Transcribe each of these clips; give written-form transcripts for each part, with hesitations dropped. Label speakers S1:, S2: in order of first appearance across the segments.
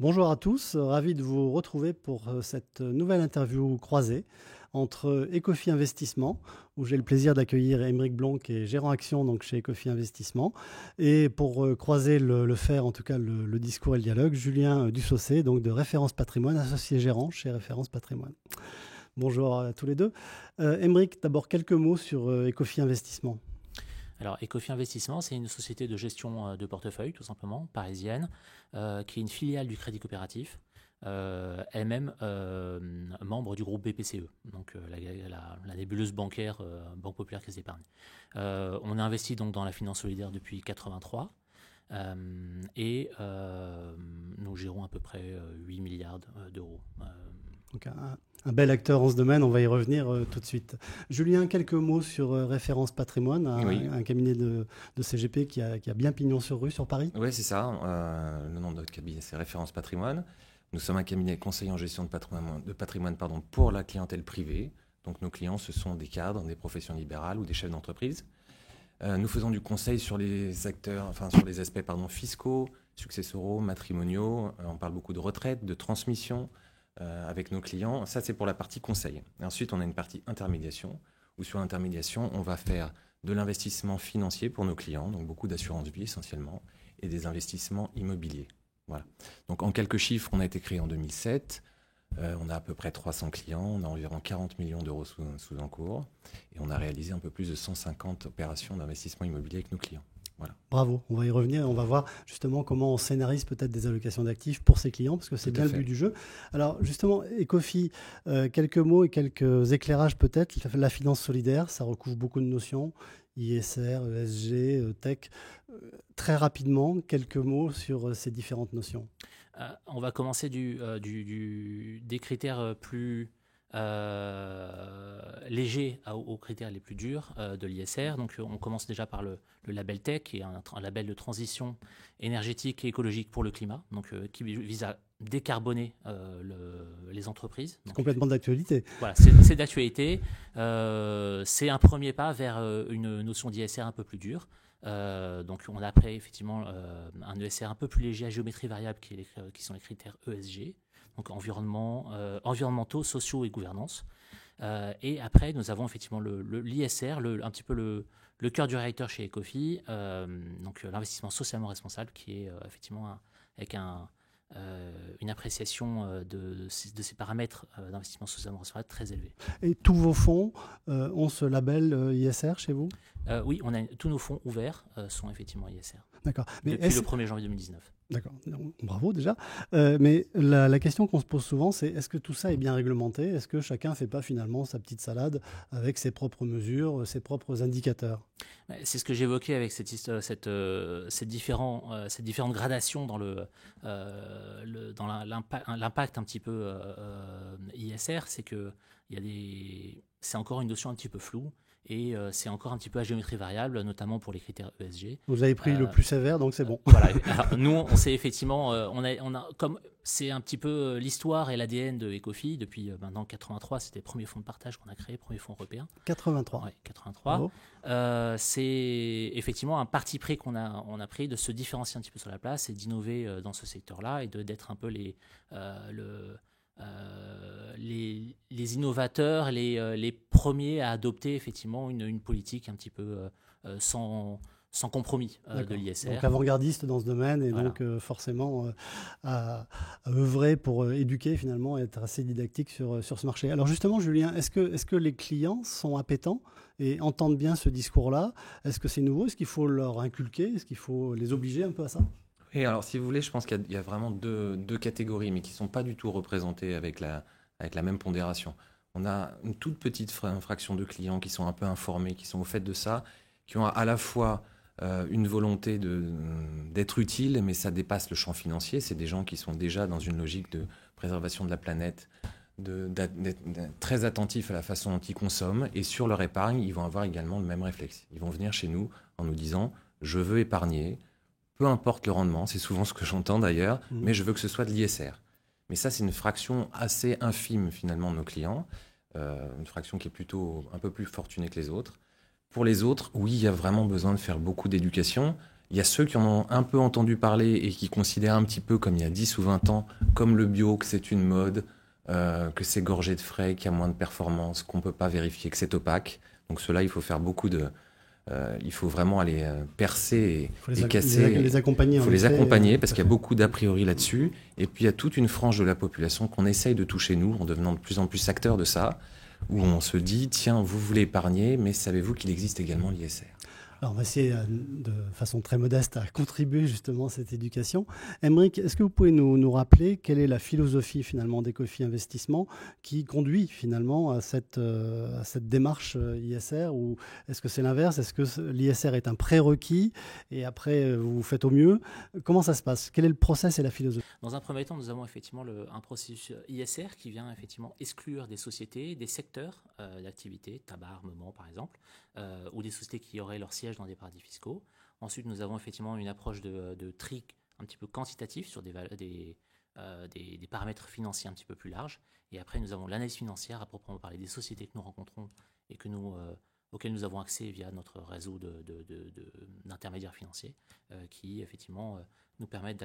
S1: Bonjour à tous, ravi de vous retrouver pour cette nouvelle interview croisée entre Ecofi Investissement, où j'ai le plaisir d'accueillir Aymeric Blon, qui est gérant action donc chez Ecofi Investissement, et pour croiser le fer, en tout cas le discours et le dialogue, Julien Dussaucé, donc de Référence Patrimoine, associé gérant chez Référence Patrimoine. Bonjour à tous les deux. Aymeric, d'abord quelques mots sur Ecofi Investissement.
S2: Alors, Ecofi Investissement, c'est une société de gestion de portefeuille, tout simplement, parisienne, qui est une filiale du Crédit Coopératif, elle-même membre du groupe BPCE, donc la nébuleuse bancaire, Banque Populaire Caisse d'Épargne. On a investi donc dans la finance solidaire depuis 1983 et nous gérons à peu près 8 milliards d'euros.
S1: Donc un bel acteur en ce domaine, on va y revenir tout de suite. Julien, quelques mots sur Référence Patrimoine, un cabinet de CGP qui a bien pignon sur rue sur Paris.
S3: Oui, c'est ça. Le nom de notre cabinet, c'est Référence Patrimoine. Nous sommes un cabinet conseiller en gestion de patrimoine pour la clientèle privée. Donc nos clients, ce sont des cadres, des professions libérales ou des chefs d'entreprise. Nous faisons du conseil sur les aspects fiscaux, successoraux, matrimoniaux. On parle beaucoup de retraite, de transmission avec nos clients. Ça, c'est pour la partie conseil. Et ensuite, on a une partie intermédiation, où sur l'intermédiation, on va faire de l'investissement financier pour nos clients, donc beaucoup d'assurance vie essentiellement, et des investissements immobiliers. Voilà. Donc en quelques chiffres, on a été créé en 2007. On a à peu près 300 clients, on a environ 40 millions d'euros sous encours, et on a réalisé un peu plus de 150 opérations d'investissement immobilier avec nos clients. Voilà.
S1: Bravo, on va y revenir, on va voir justement comment on scénarise peut-être des allocations d'actifs pour ses clients, parce que c'est bien le but du jeu. Alors justement, Ecofi, quelques mots et quelques éclairages peut-être. La finance solidaire, ça recouvre beaucoup de notions, ISR, ESG, tech. Très rapidement, quelques mots sur ces différentes notions.
S2: On va commencer des critères plus légers aux critères les plus durs de l'ISR. Donc on commence déjà par le label Tech, qui est un label de transition énergétique et écologique pour le climat, donc qui vise à décarboner les entreprises.
S1: C'est complètement d'actualité.
S2: Voilà, c'est d'actualité. C'est un premier pas vers une notion d'ISR un peu plus dure. Donc on a après effectivement un ESR un peu plus léger à géométrie variable qui sont les critères ESG, donc environnementaux, sociaux et gouvernance. Et après nous avons effectivement l'ISR, un petit peu le cœur du réacteur chez Ecofi, donc l'investissement socialement responsable qui est effectivement avec une appréciation de ces paramètres d'investissement socialement responsable très élevés.
S1: Et tous vos fonds ont ce label ISR chez vous ?
S2: Oui, tous nos fonds ouverts sont effectivement ISR.
S1: D'accord.
S2: Mais depuis le 1er janvier 2019.
S1: D'accord, bravo déjà. Mais la question qu'on se pose souvent, c'est est-ce que tout ça est bien réglementé ? Est-ce que chacun ne fait pas finalement sa petite salade avec ses propres mesures, ses propres indicateurs ?
S2: C'est ce que j'évoquais avec ces différentes gradations dans l'impact un petit peu ISR, c'est que c'est encore une notion un petit peu floue. Et c'est encore un petit peu à géométrie variable, notamment pour les critères ESG.
S1: Vous avez pris le plus sévère, donc c'est bon.
S2: Voilà. Alors, nous, on sait effectivement, comme c'est un petit peu l'histoire et l'ADN de Ecofi depuis maintenant 83, c'était le premier fonds de partage qu'on a créé, premier fonds européen.
S1: 83.
S2: Oui, 83. C'est effectivement un parti pris qu'on a pris de se différencier un petit peu sur la place et d'innover dans ce secteur-là et d'être un peu les innovateurs, les premiers à adopter effectivement une politique un petit peu sans compromis de l'ISR.
S1: Donc avant-gardiste dans ce domaine et voilà. Donc forcément à œuvrer pour éduquer finalement et être assez didactique sur ce marché. Alors justement Julien, est-ce que les clients sont appétents et entendent bien ce discours-là ? Est-ce que c'est nouveau ? Est-ce qu'il faut leur inculquer ? Est-ce qu'il faut les obliger un peu à ça ?
S3: Et alors, si vous voulez, je pense qu'il y a vraiment deux catégories, mais qui ne sont pas du tout représentées avec la même pondération. On a une toute petite fraction de clients qui sont un peu informés, qui sont au fait de ça, qui ont à la fois une volonté d'être utiles, mais ça dépasse le champ financier. C'est des gens qui sont déjà dans une logique de préservation de la planète, d'être très attentifs à la façon dont ils consomment. Et sur leur épargne, ils vont avoir également le même réflexe. Ils vont venir chez nous en nous disant « je veux épargner ». Peu importe le rendement, c'est souvent ce que j'entends d'ailleurs, mais je veux que ce soit de l'ISR. Mais ça, c'est une fraction assez infime finalement de nos clients, une fraction qui est plutôt un peu plus fortunée que les autres. Pour les autres, oui, il y a vraiment besoin de faire beaucoup d'éducation. Il y a ceux qui en ont un peu entendu parler et qui considèrent un petit peu comme il y a 10 ou 20 ans, comme le bio, que c'est une mode, que c'est gorgé de frais, qu'il y a moins de performance, qu'on ne peut pas vérifier, que c'est opaque. Donc ceux-là, il faut faire il faut vraiment aller percer et casser.
S1: Les accompagner.
S3: Il faut les accompagner parce qu'il y a beaucoup d'a priori là-dessus. Et puis il y a toute une frange de la population qu'on essaye de toucher, nous, en devenant de plus en plus acteurs de ça, où on se dit, tiens, vous voulez épargner, mais savez-vous qu'il existe également l'ISR ?
S1: Alors, on va essayer de façon très modeste à contribuer justement à cette éducation. Aymeric, est-ce que vous pouvez nous rappeler quelle est la philosophie finalement d'Ecofi Investissement qui conduit finalement à cette démarche ISR, ou est-ce que c'est l'inverse? Est-ce que l'ISR est un prérequis et après vous faites au mieux? Comment ça se passe? Quel est le process et la philosophie?
S2: Dans un premier temps, nous avons effectivement un processus ISR qui vient effectivement exclure des sociétés, des secteurs d'activité, tabac, armement par exemple, ou des sociétés qui auraient leur siège dans des paradis fiscaux. Ensuite, nous avons effectivement une approche de tri un petit peu quantitatif sur des paramètres financiers un petit peu plus larges. Et après, nous avons l'analyse financière à proprement parler des sociétés que nous rencontrons et auxquelles nous avons accès via notre réseau d'intermédiaires financiers qui effectivement nous permettent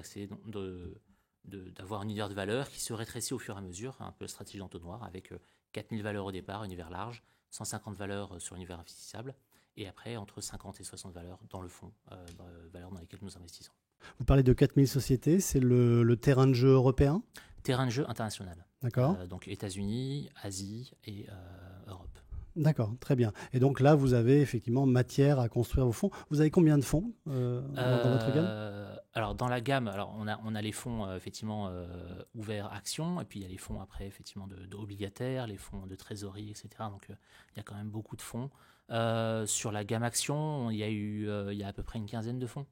S2: d'avoir un univers de valeur qui se rétrécit au fur et à mesure, un peu stratégie d'entonnoir, avec 4000 valeurs au départ, univers large, 150 valeurs sur univers investissable, et après entre 50 et 60 valeurs dans le fonds, valeurs dans lesquelles nous investissons.
S1: Vous parlez de 4000 sociétés, c'est le terrain de jeu européen?
S2: Terrain de jeu international.
S1: D'accord.
S2: Donc États-Unis, Asie et Europe.
S1: D'accord, très bien. Et donc là, vous avez effectivement matière à construire vos fonds. Vous avez combien de fonds dans votre gamme?
S2: Alors dans la gamme, on a les fonds effectivement ouverts actions, et puis il y a les fonds après effectivement d'obligataires, les fonds de trésorerie, etc. Donc il y a quand même beaucoup de fonds. Sur la gamme actions, il y a à peu près une quinzaine de fonds.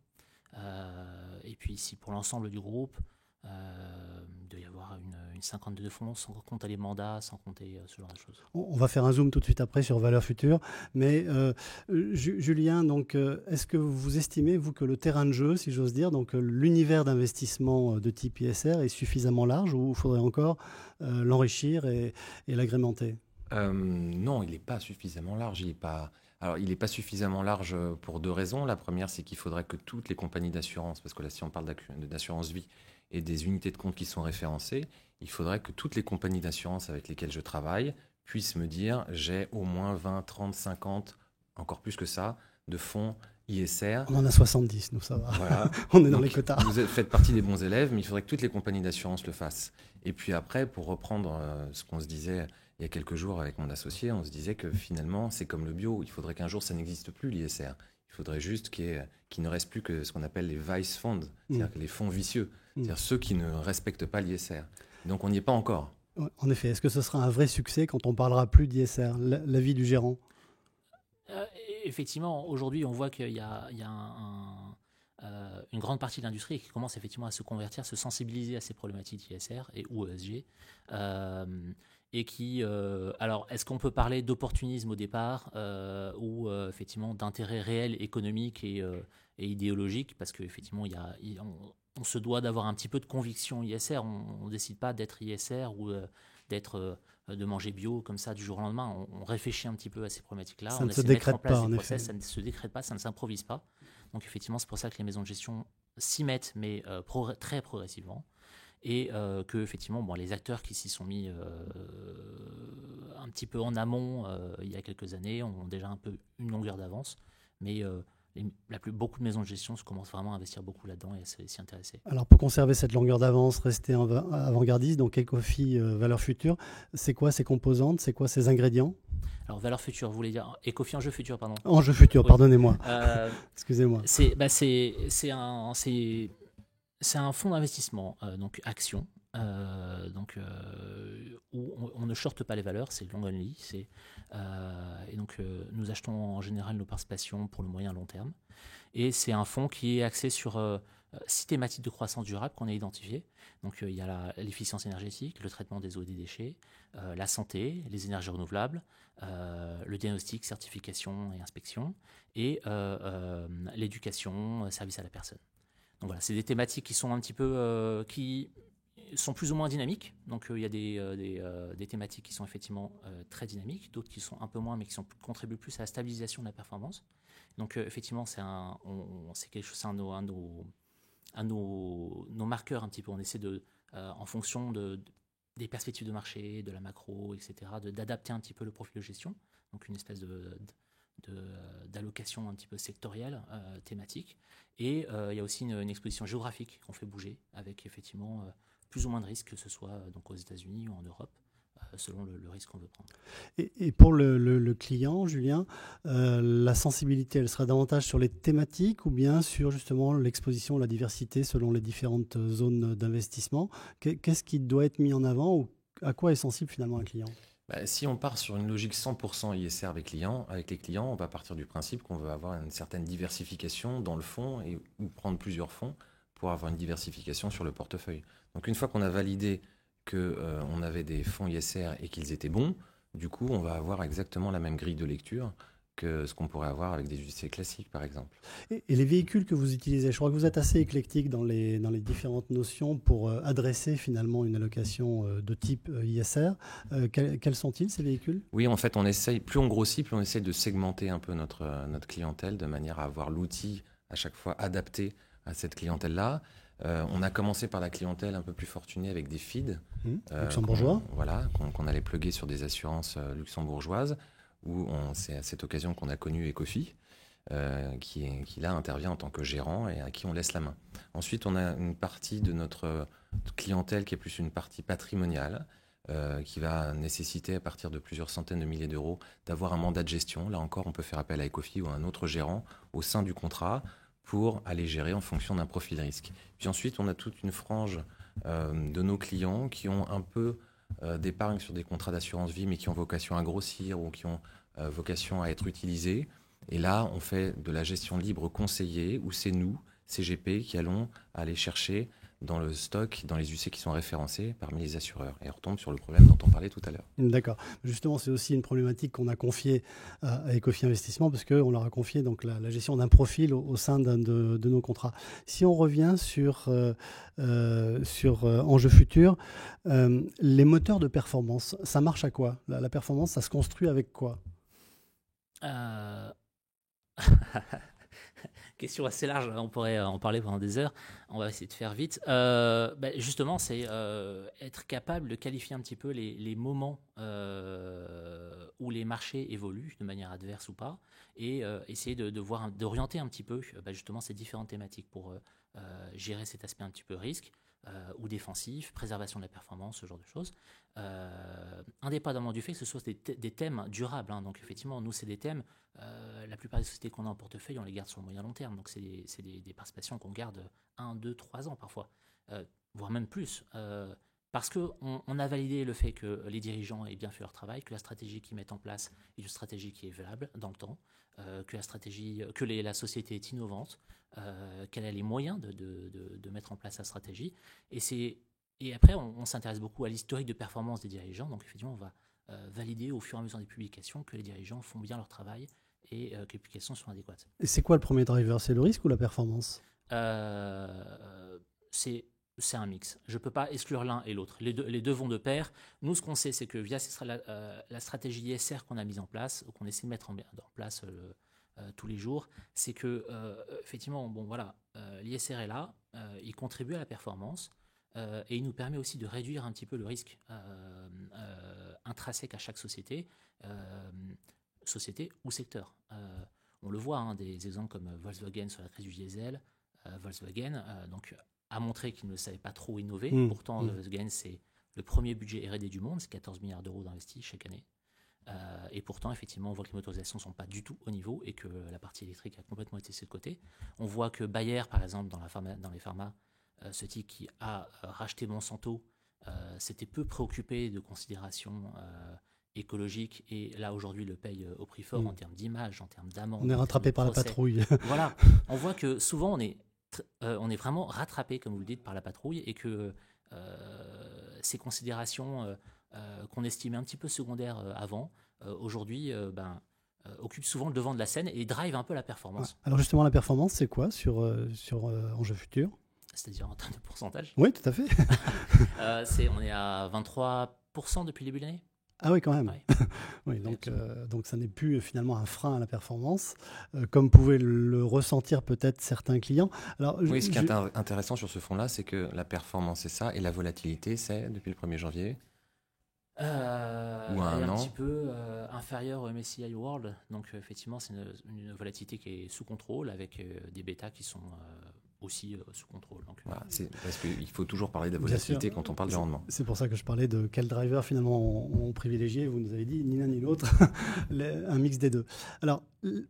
S2: Et puis ici pour l'ensemble du groupe, il doit y avoir une cinquantaine de fonds, sans compter les mandats, sans compter ce genre de choses.
S1: On va faire un zoom tout de suite après sur valeurs futures. Mais Julien, donc, est-ce que vous estimez, vous, que le terrain de jeu, si j'ose dire, donc l'univers d'investissement de type ISR est suffisamment large, ou il faudrait encore l'enrichir et l'agrémenter?
S3: Non, il n'est pas suffisamment large. Il n'est pas suffisamment large pour deux raisons. La première, c'est qu'il faudrait que toutes les compagnies d'assurance, parce que là, si on parle d'assurance vie et des unités de compte qui sont référencées, il faudrait que toutes les compagnies d'assurance avec lesquelles je travaille puissent me dire j'ai au moins 20, 30, 50, encore plus que ça, de fonds ISR.
S1: On en a 70, nous, ça va.
S3: Voilà.
S1: On est dans les quotas.
S3: Vous faites partie des bons élèves, mais il faudrait que toutes les compagnies d'assurance le fassent. Et puis après, pour reprendre ce qu'on se disait il y a quelques jours avec mon associé, on se disait que finalement, c'est comme le bio. Il faudrait qu'un jour, ça n'existe plus, l'ISR. Il faudrait juste qu'il ne reste plus que ce qu'on appelle les vice funds, c'est-à-dire que les fonds vicieux, c'est-à-dire ceux qui ne respectent pas l'ISR. Donc on n'y est pas encore.
S1: En effet, est-ce que ce sera un vrai succès quand on parlera plus d'ISR, l'avis du gérant?
S2: Effectivement, aujourd'hui, on voit qu'il y a une grande partie de l'industrie qui commence effectivement à se convertir, se sensibiliser à ces problématiques ISR ou ESG. Et qui, alors, est-ce qu'on peut parler d'opportunisme au départ ou effectivement d'intérêt réel économique et idéologique, parce qu'effectivement, on se doit d'avoir un petit peu de conviction ISR. On ne décide pas d'être ISR ou de manger bio comme ça du jour au lendemain. On réfléchit un petit peu à ces problématiques-là.
S1: Ça
S2: on
S1: ne se
S2: essaie de mettre
S1: décrète
S2: en place
S1: pas, en
S2: des
S1: effet.
S2: process. Ça ne se décrète pas, ça ne s'improvise pas. Donc effectivement, c'est pour ça que les maisons de gestion s'y mettent, mais très progressivement. Et que effectivement, les acteurs qui s'y sont mis un petit peu en amont il y a quelques années ont déjà un peu une longueur d'avance, mais beaucoup de maisons de gestion commencent vraiment à investir beaucoup là-dedans et à s'y intéresser.
S1: Alors pour conserver cette longueur d'avance, rester avant-gardiste, donc Ecofi Valeurs Futures, c'est quoi ses composantes, c'est quoi ses ingrédients?
S2: Alors valeurs futures, vous voulez dire Ecofi enjeux futurs, pardon.
S1: Enjeux futurs, oui. Pardonnez-moi. Excusez-moi.
S2: C'est un fonds d'investissement, donc action, où on ne shorte pas les valeurs, c'est long only. Et donc nous achetons en général nos participations pour le moyen long terme. Et c'est un fonds qui est axé sur 6 thématiques de croissance durable qu'on a identifiées. Donc il y a l'efficience énergétique, le traitement des eaux et des déchets, la santé, les énergies renouvelables, le diagnostic, certification et inspection, et l'éducation, service à la personne. Donc voilà, c'est des thématiques qui sont un petit peu sont plus ou moins dynamiques. Donc il y a des thématiques qui sont effectivement très dynamiques, d'autres qui sont un peu moins, mais qui contribuent plus à la stabilisation de la performance. Donc effectivement, c'est quelque chose, c'est un de nos marqueurs un petit peu. On essaie en fonction des perspectives de marché, de la macro, etc., d'adapter un petit peu le profil de gestion. Donc une espèce d'allocation un petit peu sectorielle, thématique. Et il y a aussi une exposition géographique qu'on fait bouger, avec effectivement plus ou moins de risques, que ce soit donc aux États-Unis ou en Europe, selon le risque qu'on veut prendre.
S1: Et pour le client, Julien, la sensibilité, elle sera davantage sur les thématiques ou bien sur justement l'exposition, la diversité selon les différentes zones d'investissement? Qu'est-ce qui doit être mis en avant ou à quoi est sensible finalement un client?
S3: Si on part sur une logique 100% ISR avec les clients, on va partir du principe qu'on veut avoir une certaine diversification dans le fonds ou prendre plusieurs fonds pour avoir une diversification sur le portefeuille. Donc une fois qu'on a validé qu'on avait des fonds ISR et qu'ils étaient bons, du coup on va avoir exactement la même grille de lecture que ce qu'on pourrait avoir avec des UCITS classiques, par exemple.
S1: Et les véhicules que vous utilisez, je crois que vous êtes assez éclectique dans les différentes notions pour adresser finalement une allocation de type ISR. Quels sont-ils, ces véhicules?
S3: Oui, en fait, plus on grossit, plus on essaye de segmenter un peu notre clientèle de manière à avoir l'outil à chaque fois adapté à cette clientèle-là. On a commencé par la clientèle un peu plus fortunée avec des feeds.
S1: Luxembourgeois.
S3: Qu'on allait plugger sur des assurances luxembourgeoises, où c'est à cette occasion qu'on a connu Ecofi, qui là intervient en tant que gérant et à qui on laisse la main. Ensuite, on a une partie de notre clientèle qui est plus une partie patrimoniale, qui va nécessiter à partir de plusieurs centaines de milliers d'euros d'avoir un mandat de gestion. Là encore, on peut faire appel à Ecofi ou à un autre gérant au sein du contrat pour aller gérer en fonction d'un profil risque. Puis ensuite, on a toute une frange de nos clients qui ont un peu d'épargne sur des contrats d'assurance vie, mais qui ont vocation à grossir ou qui ont vocation à être utilisés. Et là, on fait de la gestion libre conseillée, où c'est nous, CGP, qui allons aller chercher dans le stock, dans les UC qui sont référencés parmi les assureurs. Et on retombe sur le problème dont on parlait tout à l'heure.
S1: D'accord. Justement, c'est aussi une problématique qu'on a confiée à Ecofi Investissement, parce qu'on leur a confié donc, la gestion d'un profil au sein de nos contrats. Si on revient sur Enjeux Futurs, les moteurs de performance, ça marche à quoi? La performance, ça se construit avec quoi?
S2: Question assez large, on pourrait en parler pendant des heures. On va essayer de faire vite. Justement, c'est être capable de qualifier un petit peu les moments où les marchés évoluent de manière adverse ou pas, et essayer d'orienter un petit peu justement ces différentes thématiques pour gérer cet aspect un petit peu risque ou défensif, préservation de la performance, ce genre de choses. Indépendamment du fait que ce soit des thèmes durables. Donc effectivement, nous, c'est des thèmes, la plupart des sociétés qu'on a en portefeuille, on les garde sur le moyen long terme. Donc c'est des participations qu'on garde 1, 2, 3 ans parfois, voire même plus. Parce qu'on a validé le fait que les dirigeants aient bien fait leur travail, que la stratégie qu'ils mettent en place est une stratégie qui est valable dans le temps, que la société est innovante, qu'elle a les moyens de mettre en place sa stratégie. Et après, on s'intéresse beaucoup à l'historique de performance des dirigeants. Donc effectivement, on va valider au fur et à mesure des publications que les dirigeants font bien leur travail et que les publications sont adéquates.
S1: Et c'est quoi le premier driver? C'est le risque ou la performance?
S2: C'est un mix. Je ne peux pas exclure l'un et l'autre. Les deux vont de pair. Nous, ce qu'on sait, c'est que via la stratégie ISR qu'on a mise en place, ou qu'on essaie de mettre en place tous les jours, c'est que, effectivement, l'ISR est là, il contribue à la performance, et il nous permet aussi de réduire un petit peu le risque intrinsèque à chaque société ou secteur. On le voit, des exemples comme Volkswagen sur la crise du diesel. Volkswagen a montré qu'il ne savait pas trop innover. Pourtant, Volkswagen, c'est le premier budget R&D du monde, c'est 14 milliards d'euros d'investis chaque année. Et pourtant, effectivement, on voit que les motorisations ne sont pas du tout au niveau et que la partie électrique a complètement été laissée de côté. On voit que Bayer, par exemple, dans les pharmaceutiques qui a racheté Monsanto, s'était peu préoccupé de considérations écologiques, et là, aujourd'hui, le paye au prix fort en termes d'image, en termes d'amende.
S1: On est rattrapé par la patrouille.
S2: Voilà. On voit que souvent, on est vraiment rattrapé, comme vous le dites, par la patrouille, et que ces considérations qu'on estimait un petit peu secondaires avant, aujourd'hui, occupent souvent le devant de la scène et drive un peu la performance.
S1: Alors justement, la performance, c'est quoi sur Enjeux Futurs?
S2: c'est-à-dire en termes de pourcentage.
S1: Oui, tout à fait.
S2: On est à 23% depuis le début de l'année.
S1: Ah oui, quand même.
S2: Ouais.
S1: Oui, donc ça n'est plus finalement un frein à la performance, comme pouvaient le ressentir peut-être certains clients. Alors,
S3: Oui, ce qui est intéressant sur ce fonds-là, c'est que la performance, c'est ça, et la volatilité, c'est depuis le 1er janvier ou à
S2: Elle est
S3: un
S2: un
S3: an.
S2: petit peu inférieure au MSCI World. Donc, effectivement, c'est une volatilité qui est sous contrôle avec des bêtas qui sont aussi sous contrôle. Donc,
S3: Voilà, c'est parce qu'il faut toujours parler de la
S1: Bien
S3: volatilité
S1: sûr.
S3: quand on parle du rendement.
S1: C'est pour ça que je parlais de quel driver finalement on privilégiait. Vous nous avez dit ni l'un ni l'autre, un mix des deux. Alors,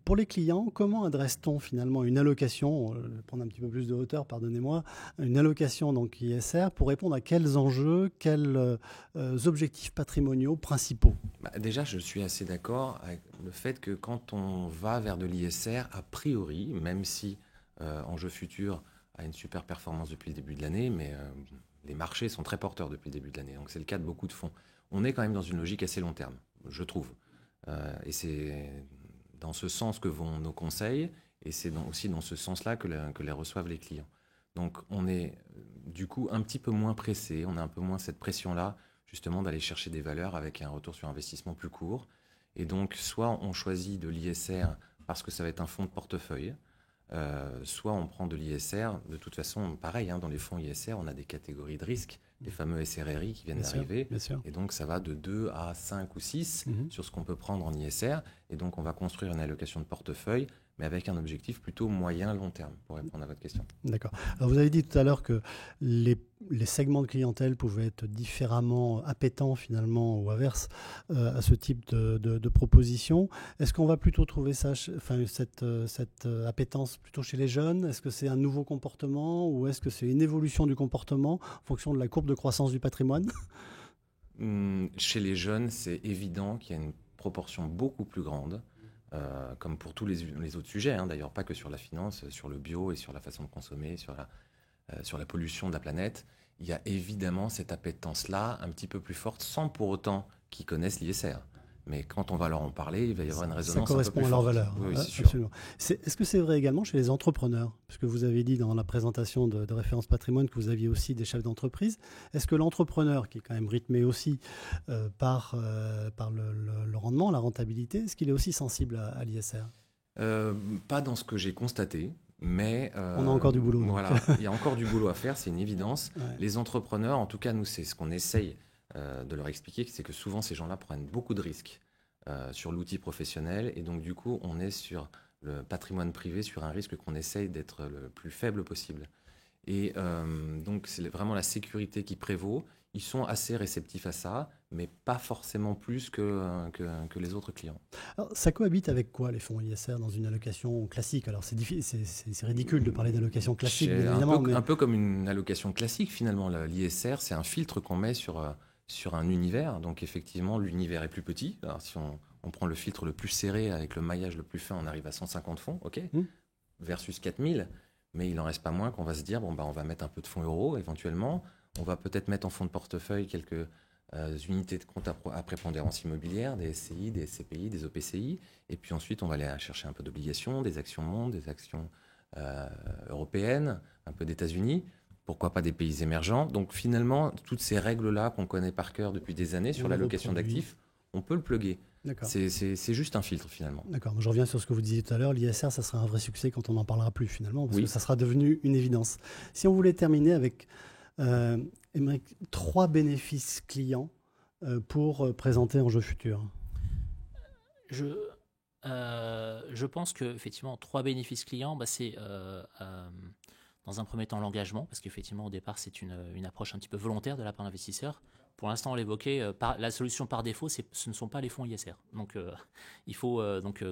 S1: pour les clients, comment adresse-t-on finalement une allocation, je vais prendre un petit peu plus de hauteur, pardonnez-moi, une allocation donc ISR pour répondre à quels enjeux, quels objectifs patrimoniaux principaux?
S3: Déjà, je suis assez d'accord avec le fait que quand on va vers de l'ISR, a priori, même si Enjeu Futur a une super performance depuis le début de l'année, mais les marchés sont très porteurs depuis le début de l'année. Donc c'est le cas de beaucoup de fonds. On est quand même dans une logique assez long terme, je trouve. Et c'est dans ce sens que vont nos conseils, et c'est aussi dans ce sens-là que les reçoivent les clients. Donc on est du coup un petit peu moins pressé, on a un peu moins cette pression-là, justement d'aller chercher des valeurs avec un retour sur investissement plus court. Et donc soit on choisit de l'ISR parce que ça va être un fonds de portefeuille, soit on prend de l'ISR. De toute façon, pareil, dans les fonds ISR, on a des catégories de risques, les fameux SRRI qui viennent d'arriver. Et donc, ça va de 2 à 5 ou 6 sur ce qu'on peut prendre en ISR. Et donc, on va construire une allocation de portefeuille, mais avec un objectif plutôt moyen-long terme, pour répondre à votre question.
S1: D'accord. Alors, vous avez dit tout à l'heure que les segments de clientèle pouvaient être différemment appétents, finalement, ou inverse, à ce type de proposition. Est-ce qu'on va plutôt trouver cette appétence plutôt chez les jeunes? Est-ce que c'est un nouveau comportement ou est-ce que c'est une évolution du comportement en fonction de la courbe de croissance du patrimoine?
S3: Chez les jeunes, c'est évident qu'il y a une proportion beaucoup plus grande, comme pour tous les autres sujets, d'ailleurs pas que sur la finance, sur le bio et sur la façon de consommer, sur la pollution de la planète. Il y a évidemment cette appétence-là un petit peu plus forte, sans pour autant qu'ils connaissent l'ISR. Mais quand on va leur en parler, il va y avoir une résonance un peu plus forte.
S1: Ça correspond à leurs valeurs.
S3: Oui, c'est sûr.
S1: Absolument. Est-ce que c'est vrai également chez les entrepreneurs? Puisque vous avez dit dans la présentation de Référence Patrimoine que vous aviez aussi des chefs d'entreprise. Est-ce que l'entrepreneur, qui est quand même rythmé aussi par le rendement, la rentabilité, est-ce qu'il est aussi sensible à l'ISR?
S3: Pas dans ce que j'ai constaté. Mais
S1: on a encore du boulot.
S3: Voilà, il y a encore du boulot à faire, c'est une évidence. Ouais. Les entrepreneurs, en tout cas, nous, c'est ce qu'on essaye de leur expliquer, c'est que souvent, ces gens-là prennent beaucoup de risques sur l'outil professionnel. Et donc, du coup, on est sur le patrimoine privé, sur un risque qu'on essaye d'être le plus faible possible. Et donc, c'est vraiment la sécurité qui prévaut. Ils sont assez réceptifs à ça, mais pas forcément plus que les autres clients.
S1: Alors, ça cohabite avec quoi les fonds ISR dans une allocation classique? Alors c'est ridicule de parler d'allocation classique, bien évidemment.
S3: Un peu comme une allocation classique finalement. L'ISR, c'est un filtre qu'on met sur un univers. Donc effectivement, l'univers est plus petit. Alors si on prend le filtre le plus serré avec le maillage le plus fin, on arrive à 150 fonds, ok, versus 4000. Mais il n'en reste pas moins qu'on va se dire, on va mettre un peu de fonds euros éventuellement. On va peut-être mettre en fonds de portefeuille quelques unités de compte à prépondérance immobilière, des SCI, des SCPI, des OPCI. Et puis ensuite, on va aller chercher un peu d'obligations, des actions monde, des actions européennes, un peu d'États-Unis. Pourquoi pas des pays émergents. Donc finalement, toutes ces règles-là qu'on connaît par cœur depuis des années sur l'allocation d'actifs, on peut le plugger. C'est juste un filtre finalement.
S1: D'accord, je reviens sur ce que vous disiez tout à l'heure. L'ISR, ça sera un vrai succès quand on n'en parlera plus finalement, parce que ça sera devenu une évidence. Si on voulait terminer avec... Aymeric, 3 bénéfices clients pour présenter Enjeu Futur.
S2: Je pense qu'effectivement, 3 bénéfices clients, c'est dans un premier temps l'engagement, parce qu'effectivement au départ c'est une approche un petit peu volontaire de la part d'investisseurs. Pour l'instant, on l'évoquait, la solution par défaut, ce ne sont pas les fonds ISR. Donc, il faut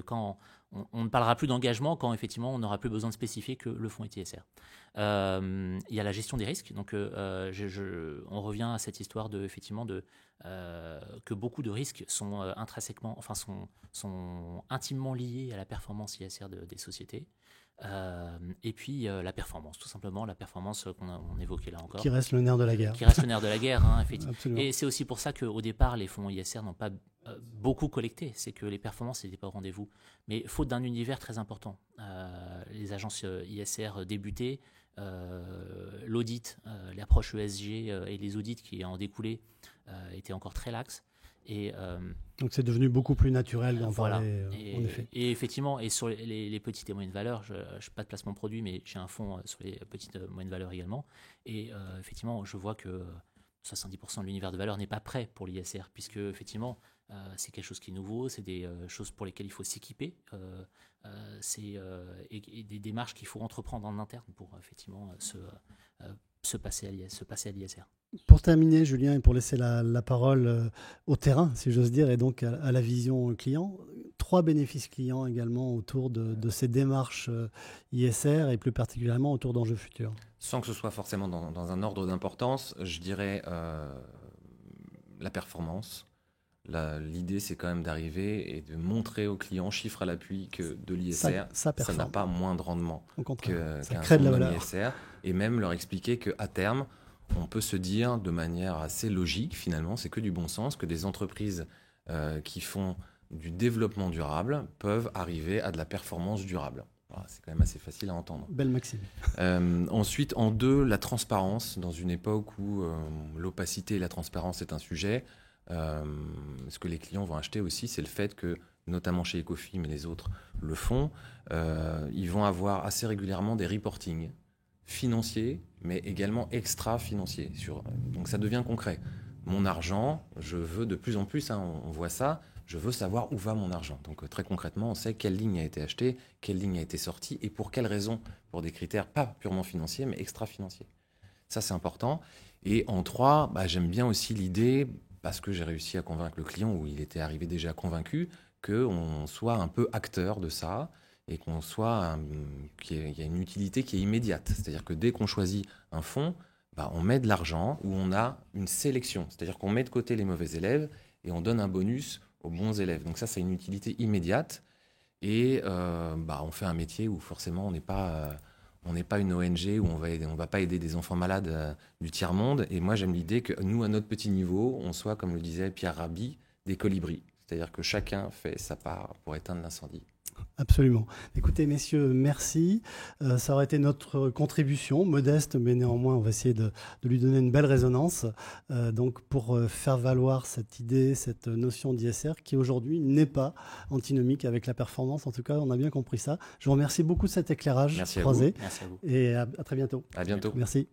S2: quand on ne parlera plus d'engagement quand effectivement on n'aura plus besoin de spécifier que le fonds est ISR. Il y a la gestion des risques. Donc, on revient à cette histoire que beaucoup de risques sont intrinsèquement, sont intimement liés à la performance ISR des sociétés. Et puis la performance, tout simplement, la performance qu'on évoquait là encore.
S1: Qui reste le nerf de la guerre.
S2: Qui reste le nerf de la guerre, effectivement. Absolument. Et c'est aussi pour ça qu'au départ, les fonds ISR n'ont pas beaucoup collecté. C'est que les performances n'étaient pas au rendez-vous. Mais faute d'un univers très important, les agences ISR débutaient, l'audit, l'approche ESG et les audits qui en découlaient étaient encore très laxes.
S1: Donc c'est devenu beaucoup plus naturel d'en
S2: voilà.
S1: parler, en effet.
S2: Et effectivement, et sur les petites et moyennes valeurs, je n'ai pas de placement produit, mais j'ai un fonds sur les petites et moyennes valeurs également. Et effectivement, je vois que 70% de l'univers de valeur n'est pas prêt pour l'ISR, puisque effectivement, c'est quelque chose qui est nouveau, c'est des choses pour lesquelles il faut s'équiper, et des démarches qu'il faut entreprendre en interne pour effectivement se passer à l'ISR.
S1: Pour terminer, Julien, et pour laisser la parole au terrain, si j'ose dire, et donc à la vision client, 3 bénéfices clients également autour de ces démarches ISR et plus particulièrement autour d'enjeux futurs.
S3: Sans que ce soit forcément dans un ordre d'importance, je dirais la performance. L'idée, c'est quand même d'arriver et de montrer aux clients, chiffre à l'appui, que de l'ISR, ça n'a pas moins de rendement qu'un fonds non-ISR. Et même leur expliquer qu'à terme, on peut se dire de manière assez logique, finalement, c'est que du bon sens, que des entreprises qui font du développement durable peuvent arriver à de la performance durable. Voilà, c'est quand même assez facile à entendre.
S1: Belle maxime.
S3: Ensuite, en 2, la transparence. Dans une époque où l'opacité et la transparence est un sujet, ce que les clients vont acheter aussi, c'est le fait que, notamment chez Ecofi, mais les autres le font, ils vont avoir assez régulièrement des reportings financiers, mais également extra-financiers. Donc ça devient concret. Mon argent, je veux de plus en plus, on voit ça, je veux savoir où va mon argent. Donc très concrètement, on sait quelle ligne a été achetée, quelle ligne a été sortie et pour quelles raisons, pour des critères pas purement financiers, mais extra-financiers. Ça, c'est important. Et en 3, j'aime bien aussi l'idée, parce que j'ai réussi à convaincre le client, ou il était arrivé déjà convaincu, qu'on soit un peu acteur de ça, et qu'on soit qu'il y a une utilité qui est immédiate. C'est-à-dire que dès qu'on choisit un fonds, on met de l'argent où on a une sélection. C'est-à-dire qu'on met de côté les mauvais élèves et on donne un bonus aux bons élèves. Donc ça, c'est une utilité immédiate. Et on fait un métier où forcément on n'est pas une ONG où on va pas aider des enfants malades du tiers-monde. Et moi, j'aime l'idée que nous, à notre petit niveau, on soit, comme le disait Pierre Rabhi, des colibris. C'est-à-dire que chacun fait sa part pour éteindre l'incendie.
S1: Absolument. Écoutez, messieurs, merci. Ça aurait été notre contribution, modeste, mais néanmoins, on va essayer de lui donner une belle résonance. Donc, pour faire valoir cette idée, cette notion d'ISR, qui aujourd'hui n'est pas antinomique avec la performance. En tout cas, on a bien compris ça. Je vous remercie beaucoup de cet éclairage croisé.
S2: Merci à vous.
S1: Et à très bientôt.
S3: À bientôt.
S1: Merci.